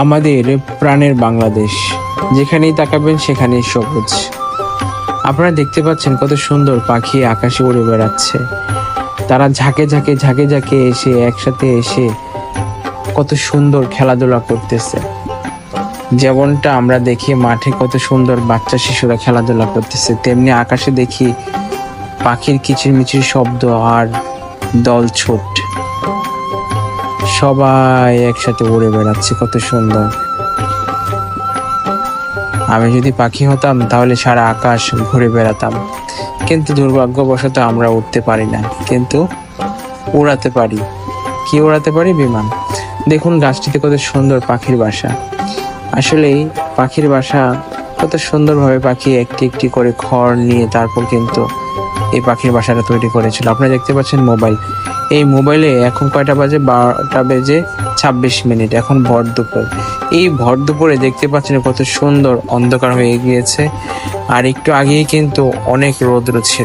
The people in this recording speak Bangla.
আমাদের প্রাণের বাংলাদেশ, যেখানেই তাকাবেন সেখানেই সবুজ। আপনারা দেখতে পাচ্ছেন কত সুন্দর পাখি আকাশে উড়ে বেড়াচ্ছে। তারা ঝাঁকে ঝাঁকে ঝাঁকে ঝাঁকে এসে একসাথে এসে কত সুন্দর খেলাধুলা করতেছে। যেমনটা আমরা দেখি মাঠে কত সুন্দর বাচ্চা শিশুরা খেলাধুলা করতেছে, তেমনি আকাশে দেখি পাখির কিচিরমিচির শব্দ আর দলছুট, সবাই একসাথে উড়ে বেড়াচ্ছে, কত সুন্দর। আমি যদি পাখি হতাম তাহলে সারা আকাশ ঘুরে বেড়াতাম, কিন্তু দুর্ভাগ্যবশত আমরা উঠতে পারি না, কিন্তু উড়াতে পারি। কি উড়াতে পারি? বিমান। দেখুন গাছটিতে কত সুন্দর পাখির বাসা। আসলেই পাখির বাসা কত সুন্দরভাবে পাখি একটি একটি করে খড় নিয়ে তারপর কিন্তু এই পাখির বাসাটা তৈরি করেছিল। আপনারা দেখতে পাচ্ছেন মোবাইল। এই মোবাইলে এখন কয়টা বাজে? 12:26। এখন ভর দুপুর। এই ভর দুপুরে দেখতে পাচ্ছেন কত সুন্দর অন্ধকার হয়ে গিয়েছে, আর একটু আগেই কিন্তু অনেক রৌদ্র ছিল।